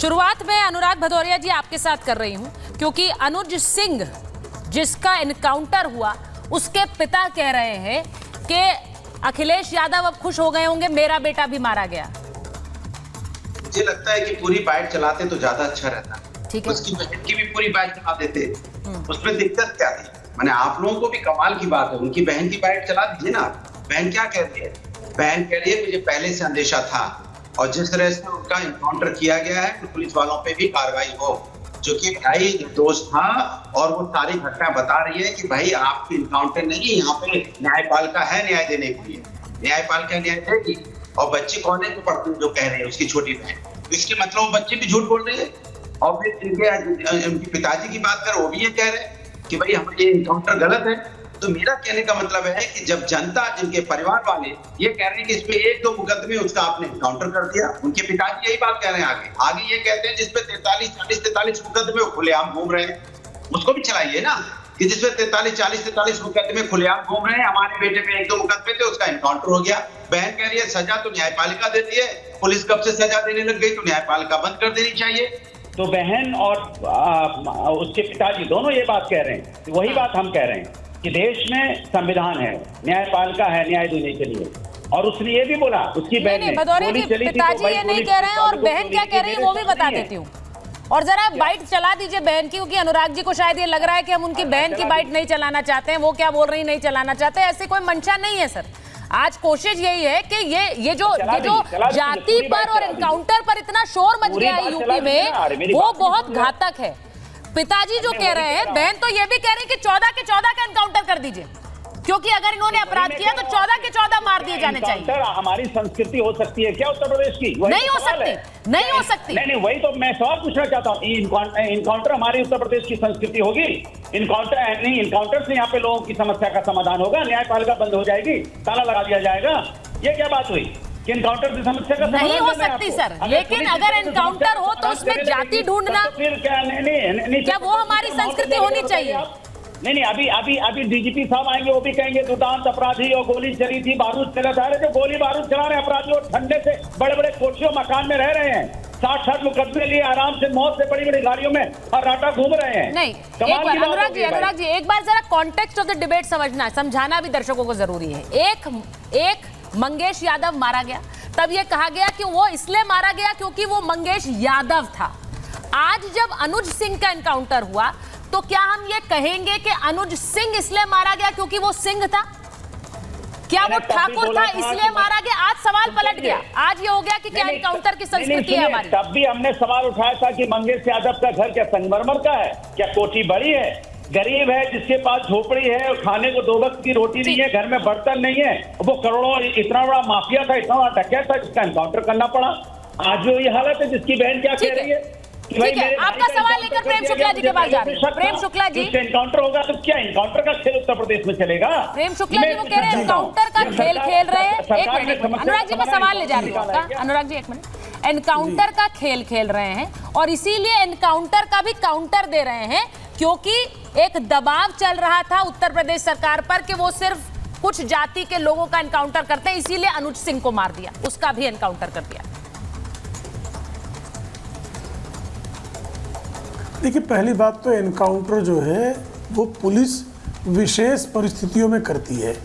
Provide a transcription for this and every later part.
शुरुआत में अनुराग भदौरिया जी आपके साथ कर रही हूं, क्योंकि अनुज सिंह जिसका इनकाउंटर हुआ उसके पिता कह रहे हैं कि अखिलेश यादव अब खुश हो गए होंगे, मेरा बेटा भी मारा गया। मुझे लगता है कि पूरी बाइट चलाते तो ज्यादा अच्छा रहता। ठीक है, उसकी बहन की भी पूरी बाइट चला देते, उसमें दिक्कत क्या थी? मैंने आप लोगों को भी कमाल की बात है, उनकी बहन की बाइट चला दीजिए ना। बहन क्या कह रही है? बहन कह रही है मुझे पहले से अंदेशा था और जिस तरह से उनका इनकाउंटर किया गया है तो पुलिस वालों पे भी कार्रवाई हो, जो कि भाई निर्दोष था। और वो सारी घटना बता रही है कि भाई आपकी इनकाउंटर नहीं, यहाँ पे न्यायपालिका है न्याय देने के लिए, न्यायपालिका न्याय देगी। और बच्ची कौन है जो पढ़ती जो कह रहे हैं उसकी छोटी बहन, तो इसके मतलब वो बच्चे भी झूठ बोल रहे हैं। और फिर इनके पिताजी की बात कर, वो भी ये कह रहे हैं कि भाई हमारे इनकाउंटर गलत है। तो मेरा कहने का मतलब है कि जब जनता, जिनके परिवार वाले ये कह रहे हैं कि इसमें 1-2 मुकदमे उसका आपने इनकाउंटर कर दिया, उनके पिताजी यही बात कह रहे हैं। आगे ये कहते हैं जिसपे 43 मुकदमे खुलेआम घूम रहे हैं, उसको भी चलाइए ना, कि जिसपे 43 मुकदमे खुलेआम घूम रहे हैं, हमारे बेटे पे 1-2 मुकदमे थे, उसका इनकाउंटर हो गया। बहन कह रही है सजा तो न्यायपालिका देती है, पुलिस कब से सजा देने लग गई, तो न्यायपालिका बंद कर देनी चाहिए। तो बहन और उसके पिताजी दोनों ये बात कह रहे हैं, वही बात हम कह रहे हैं कि देश में संविधान है, न्यायपालिका है न्याय देने के लिए। और उसने ये भी बोला, उसकी बहन ने भदौरिया जी, पिताजी ये नहीं कह रहे हैं और बहन क्या कह रही है वो भी बता देती हूँ। और जरा बाइट चला दीजिए बहन की, क्योंकि अनुराग जी को शायद ये लग रहा है कि हम उनकी बहन की बाइट नहीं चलाना चाहते हैं। वो क्या बोल रही नहीं चलाना चाहते, ऐसी कोई मंशा नहीं है सर। आज कोशिश यही है कि ये जो जाति पर और एनकाउंटर पर इतना शोर मच गया है यूपी में, वो बहुत घातक है। पिताजी जो कह रहे हैं, बहन तो ये भी कह रही है कि 14 के 14 का एनकाउंटर कर दीजिए, क्योंकि अगर इन्होंने अपराध किया तो 14 के 14 मार दिए जाने चाहिए। हमारी संस्कृति हो सकती है क्या उत्तर प्रदेश की? नहीं हो सकती, नहीं हो सकती। नहीं, वही तो मैं सवाल पूछना चाहता हूँ। इनकाउंटर हमारी उत्तर प्रदेश की संस्कृति होगी? इनकाउंटर नहीं, इनकाउंटर से यहाँ पे लोगों की समस्या का समाधान होगा, न्यायपालिका बंद हो जाएगी, ताला लगा दिया जाएगा। ये क्या बात हुई कि इनकाउंटर से समस्या का समाधान नहीं हो सकती सर। लेकिन अगर एनकाउंटर हो तो उसमें जाति ढूंढना, क्या वो हमारी संस्कृति होनी चाहिए? नहीं, अभी डीजीपी साहब आएंगे, वो भी कहेंगे दुर्दांत अपराधी और गोली चली थी, बारूद चला जा रहे थे, गोली बारूद चला रहे अपराधी और ठंडे से बड़े बड़े कोठियों मकान में रह रहे हैं, 60 मुकदमे लिए आराम से मौत से बड़ी बड़ी गाड़ियों में और राटा घूम रहे हैं। नहीं, अनुराग जी एक बार जरा कॉन्टेक्स्ट ऑफ द डिबेट समझाना भी दर्शकों को जरूरी है। एक मंगेश यादव मारा गया, तब ये कहा गया कि वो इसलिए मारा गया क्योंकि वो मंगेश यादव था। आज जब अनुज सिंह का एनकाउंटर हुआ तो क्या हम ये कहेंगे कि अनुज सिंह इसलिए मारा गया क्योंकि वो सिंह था? क्या वो ठाकुर था इसलिए मारा गया? आज सवाल पलट गया, आज ये हो गया कि क्या एनकाउंटर की संस्कृति है हमारी। तब भी हमने सवाल उठाया था कि मंगेश यादव का घर क्या संगमरमर का है, क्या कोठी बड़ी है, गरीब है, जिसके पास झोपड़ी है और खाने को 2 वक्त की रोटी नहीं है, घर में बर्तन नहीं है, वो करोड़ों इतना बड़ा माफिया था, इतना बड़ा डकैत था, जिसका एनकाउंटर करना पड़ा। आज जो ये हालत है, जिसकी बहन क्या कह रही है? ठीक है, आपका सवाल लेकर प्रेम शुक्ला जी के पास जा रहे हैं। प्रेम शुक्ला जी, एनकाउंटर होगा तो क्या एनकाउंटर का खेल उत्तर प्रदेश में चलेगा? प्रेम शुक्ला जी वो कह रहे हैं एनकाउंटर का खेल खेल रहे हैं। एक मिनट अनुराग जी, मैं सवाल ले जा रही हूँ आपका। अनुराग जी एक मिनट, एनकाउंटर का खेल खेल रहे हैं और इसीलिए एनकाउंटर का भी काउंटर दे रहे हैं, क्योंकि एक दबाव चल रहा था उत्तर प्रदेश सरकार पर कि वो सिर्फ कुछ जाति के लोगों का एनकाउंटर करते हैं, इसीलिए अनुज सिंह को मार दिया, उसका भी एनकाउंटर कर दिया। देखिए, पहली बात तो एनकाउंटर जो है वो पुलिस विशेष परिस्थितियों में करती है।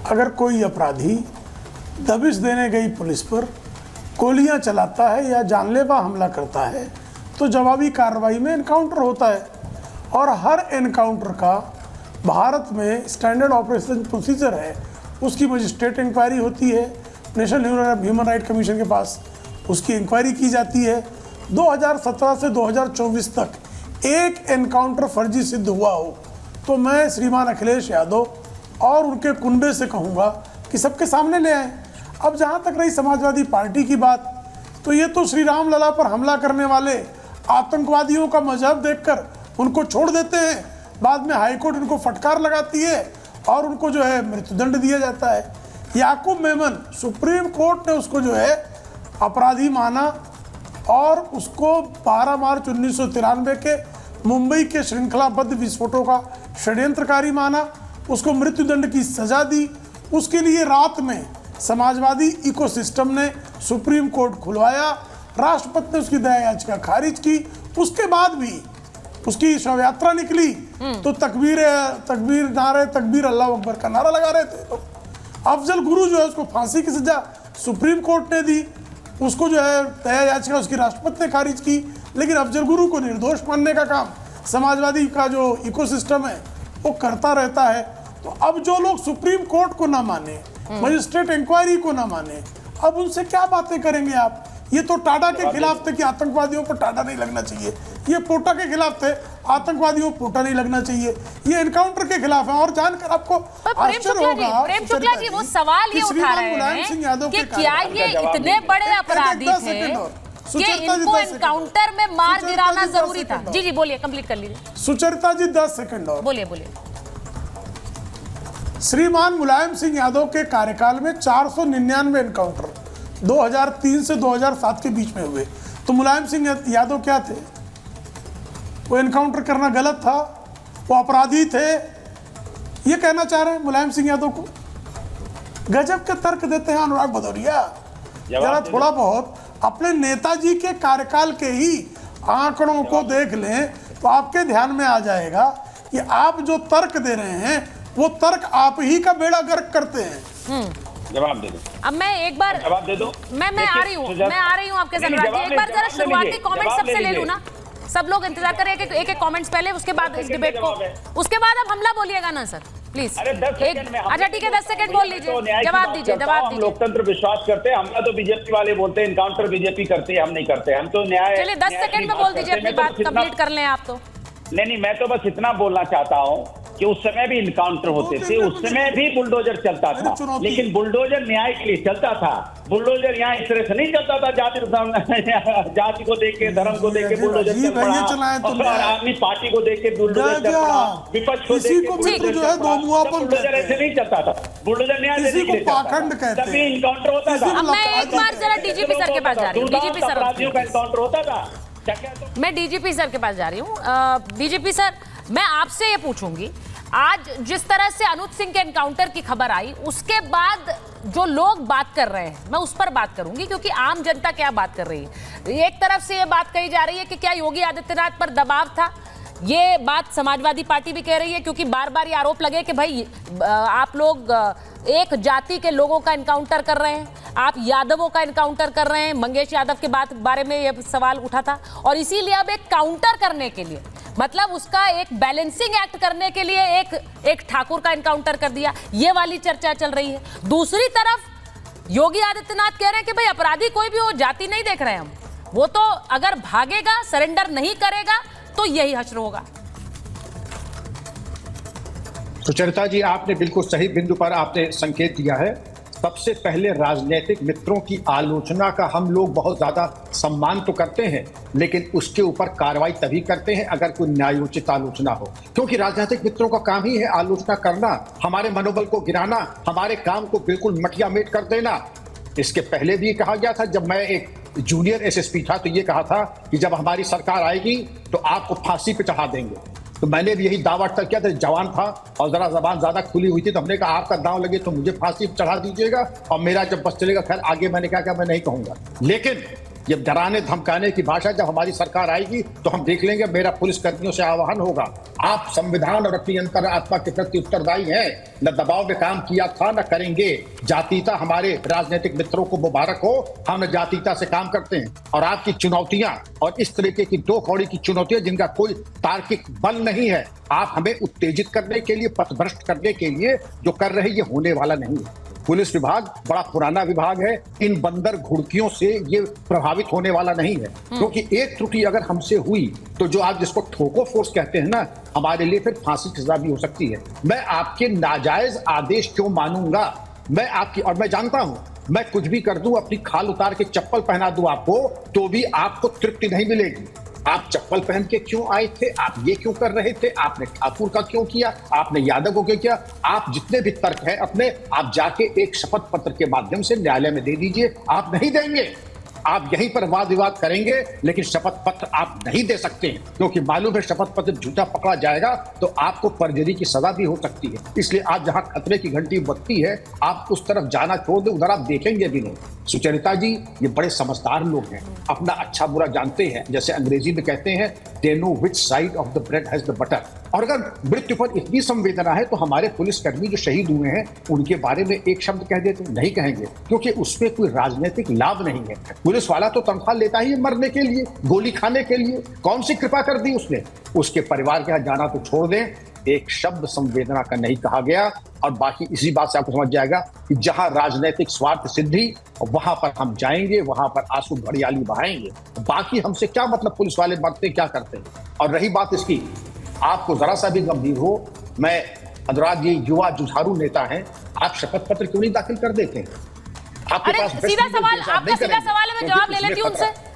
अगर कोई अपराधी दबिश देने गई पुलिस पर गोलियां चलाता है या जानलेवा हमला करता है तो जवाबी कार्रवाई में एनकाउंटर होता है। और हर एनकाउंटर का भारत में स्टैंडर्ड ऑपरेशन प्रोसीजर है, उसकी मजिस्ट्रेट इंक्वायरी होती है, नेशनल ह्यूमन राइट कमीशन के पास उसकी इंक्वायरी की जाती है। 2017 से 2024 तक एक एनकाउंटर फर्जी सिद्ध हुआ हो तो मैं श्रीमान अखिलेश यादव और उनके कुनबे से कहूँगा कि सबके सामने ले आए। अब जहाँ तक रही समाजवादी पार्टी की बात, तो ये तो श्री राम लला पर हमला करने वाले आतंकवादियों का मजहब देखकर उनको छोड़ देते हैं, बाद में हाईकोर्ट उनको फटकार लगाती है और उनको जो है मृत्युदंड दिया जाता है। याकूब मेमन, सुप्रीम कोर्ट ने उसको जो है अपराधी माना और उसको 12 मार्च 1993 के मुंबई के श्रृंखलाबद्ध विस्फोटों का षड्यंत्रकारी माना, उसको मृत्युदंड की सजा दी। उसके लिए रात में समाजवादी इकोसिस्टम ने सुप्रीम कोर्ट खुलवाया राष्ट्रपति ने उसकी दया याचिका खारिज की। उसके बाद भी उसकी शव यात्रा निकली तो तकबीर नारे तकबीर अल्लाह अकबर का नारा लगा रहे थे लोग। अफजल गुरु जो है उसको फांसी की सजा सुप्रीम कोर्ट ने दी, उसको जो है दया याचिका उसकी राष्ट्रपति ने खारिज की, लेकिन अफजल गुरु को निर्दोष मानने का काम समाजवादी का जो इकोसिस्टम है वो करता रहता है। तो अब जो लोग सुप्रीम कोर्ट को ना माने, मजिस्ट्रेट इंक्वायरी को ना माने, अब उनसे क्या बातें करेंगे आप? ये तो टाटा के खिलाफ थे कि आतंकवादियों पर टाटा नहीं लगना चाहिए, ये पोटा के खिलाफ थे आतंकवादियों को पोटा नहीं लगना चाहिए, ये एनकाउंटर के खिलाफ है। और जानकर आपको आश्चर्य होगा प्रेम शुक्ला जी वो सवाल ये उठा रहे हैं कि क्या ये इतने बड़े अपराधी थे कि इनको एनकाउंटर में मार गिराना जरूरी था? जी जी बोलिए, कंप्लीट कर लीजिए। सुचरिता जी 10 सेकंड और बोलिए बोलिए। श्रीमान मुलायम सिंह यादव के कार्यकाल में 499 एनकाउंटर 2003 से 2007 के बीच में हुए। तो मुलायम सिंह यादव क्या थे? वो एनकाउंटर करना गलत था, वो अपराधी थे, ये कहना चाह रहे हैं मुलायम सिंह यादव को? गजब के तर्क देते हैं अनुराग भदौरिया। जरा थोड़ा बहुत अपने नेताजी के कार्यकाल के ही आंकड़ों को देख लें तो आपके ध्यान में आ जाएगा कि आप जो तर्क दे रहे हैं वो तर्क आप ही का बेड़ा गर्क करते हैं। जवाब दे दो। अब मैं एक बार जवाब दे दो। मैं आ रही हूँ आपके साथ। एक बार जरा शुरुआती कमेंट सबसे ले लूं ना, सब लोग इंतजार करें एक कमेंट्स पहले, उसके बाद इस डिबेट को, उसके बाद आप हमला बोलिएगा ना सर प्लीज। अच्छा ठीक है 10 सेकंड बोल लीजिए, जवाब दीजिए। लोकतंत्र विश्वास करते हैं, हमला तो बीजेपी वाले बोलते हैं, एनकाउंटर बीजेपी करती है, हम नहीं करते। हम तो न्याय। चलिए 10 सेकंड में बोल दीजिए, अपनी बात कंप्लीट कर लें आप। तो नहीं, मैं तो बस इतना बोलना चाहता हूँ कि उस समय भी इनकाउंटर होते थे, उस समय भी बुलडोजर चलता था, लेकिन बुलडोजर न्याय के लिए चलता था। बुलडोजर यहाँ इस तरह से नहीं चलता था, जाति को देख के, धर्म को देख के बुलडोजर चल पड़ा, और आदमी पार्टी को देख के बुलडोजर चल पड़ा, विपक्ष को देख के बुलडोजर ऐसे नहीं चलता था। बुलडोजर न्याय देने के लिए तभी इनकाउंटर होता था। अब मैं एक बार जरा डीजीपी सर के पास जा रही हूँ। डीजीपी सर, अपराधियों का इनकाउंटर होता था। मैं डीजीपी सर के पास जा रही हूँ। डीजीपी सर, मैं आपसे ये पूछूंगी, आज जिस तरह से अनुज सिंह के एनकाउंटर की खबर आई, उसके बाद जो लोग बात कर रहे हैं, मैं उस पर बात करूंगी, क्योंकि आम जनता क्या बात कर रही है। एक तरफ से ये बात कही जा रही है कि क्या योगी आदित्यनाथ पर दबाव था, ये बात समाजवादी पार्टी भी कह रही है, क्योंकि बार बार ये आरोप लगे कि भाई आप लोग एक जाति के लोगों का एनकाउंटर कर रहे हैं, आप यादवों का एनकाउंटर कर रहे हैं। मंगेश यादव के बारे में ये सवाल उठा था, और इसीलिए अब एक काउंटर करने के लिए, मतलब उसका एक बैलेंसिंग एक्ट करने के लिए एक ठाकुर का एनकाउंटर कर दिया, ये वाली चर्चा चल रही है। दूसरी तरफ योगी आदित्यनाथ कह रहे हैं कि भाई अपराधी कोई भी हो, जाति नहीं देख रहे हम, वो तो अगर भागेगा, सरेंडर नहीं करेगा तो यही हश्र होगा। सुचरिता जी, आपने बिल्कुल सही बिंदु पर आपने संकेत दिया है। सबसे पहले राजनीतिक मित्रों की आलोचना का हम लोग बहुत ज्यादा सम्मान तो करते हैं, लेकिन उसके ऊपर कार्रवाई तभी करते हैं अगर कोई न्यायोचित आलोचना हो, क्योंकि राजनीतिक मित्रों का काम ही है आलोचना करना, हमारे मनोबल को गिराना, हमारे काम को बिल्कुल मटियामेट कर देना। इसके पहले भी कहा गया था, जब मैं एक जूनियर एसएसपी था तो ये कहा था कि जब हमारी सरकार आएगी तो आपको फांसी पे चढ़ा देंगे। तो मैंने भी यही दावा तक किया था, जवान था और जरा जबान ज्यादा खुली हुई थी, तो हमने कहा आपका दांव लगे तो मुझे फांसी पे चढ़ा दीजिएगा और मेरा जब बस चलेगा। खैर आगे मैंने कहा मैं नहीं कहूंगा, लेकिन ये डराने धमकाने की भाषा जब हमारी सरकार आएगी तो हम देख लेंगे। मेरा पुलिसकर्मियों से आह्वान होगा, आप संविधान और अपनी अंतरात्मा के प्रति उत्तरदायी हैं, न दबाव में काम किया था न करेंगे। जातीयता हमारे राजनीतिक मित्रों को मुबारक हो, हम जातीयता से काम करते हैं। और आपकी चुनौतियां और इस तरीके की दो कौड़ी की चुनौतियां जिनका कोई तार्किक बल नहीं है, आप हमें उत्तेजित करने के लिए, पथभ्रष्ट करने के लिए जो कर रहे, ये होने वाला नहीं है। पुलिस विभाग बड़ा पुराना विभाग है, इन बंदर घुड़कियों से ये प्रभावित होने वाला नहीं है, क्योंकि एक त्रुटि अगर हमसे हुई तो जो आप जिसको ठोको फोर्स कहते हैं ना, हमारे लिए फिर फांसी की सजा भी हो सकती है। मैं आपके नाजायज आदेश क्यों मानूंगा? मैं आपकी, और मैं जानता हूं, मैं कुछ भी कर दूं, अपनी खाल उतार के चप्पल पहना दूं आपको, तो भी आपको तृप्ति नहीं मिलेगी। आप चप्पल पहन के क्यों आए थे, आप ये क्यों कर रहे थे, आपने ठाकुर का क्यों किया, आपने यादव को क्यों किया, आप जितने भी तर्क हैं अपने, आप जाके एक शपथ पत्र के माध्यम से न्यायालय में दे दीजिए। आप नहीं देंगे आप यहीं पर वाद विवाद करेंगे, लेकिन शपथ पत्र आप नहीं दे सकते हैं, क्योंकि मालूम है शपथ पत्र झूठा पकड़ा जाएगा तो आपको परजरी की सजा भी हो सकती है। इसलिए आज जहां खतरे की घंटी बजती है, आप उस तरफ जाना छोड़ दें, उधर आप देखेंगे भी नहीं। सुचरिता जी ये बड़े समझदार लोग हैं, अपना अच्छा बुरा जानते हैं। जैसे अंग्रेजी में कहते हैं, they know which side of the bread has the butter. और अगर मृत्यु पर इतनी संवेदना है तो हमारे पुलिसकर्मी जो शहीद हुए हैं उनके बारे में एक शब्द कह देते, नहीं कहेंगे, क्योंकि उसमें कोई राजनीतिक लाभ नहीं है। पुलिस वाला तो तनख्वाह लेता ही है मरने के लिए, गोली खाने के लिए। कौन सी कृपा कर दी उसने? उसके परिवार के यहाँ जाना तो छोड़ दें, एक शब्द संवेदना का नहीं कहा गया। और बाकी इसी बात से आपको समझ जाएगा कि जहां राजनीतिक स्वार्थ सिद्धि, वहां पर हम जाएंगे, वहां पर आंसू घड़ियाली बहाएंगे। बाकी हमसे क्या मतलब पुलिस वाले मरते क्या करते हैं। और रही बात इसकी, आपको जरा सा भी गंभीर हो, मैं अनुराग जी युवा जुझारू नेता हैं, आप शपथ पत्र क्यों नहीं दाखिल कर देते हैं? आपके अरे पास सीधा सवाल, आपका सीधा सवाल है, मैं जवाब ले लेती हूं उनसे।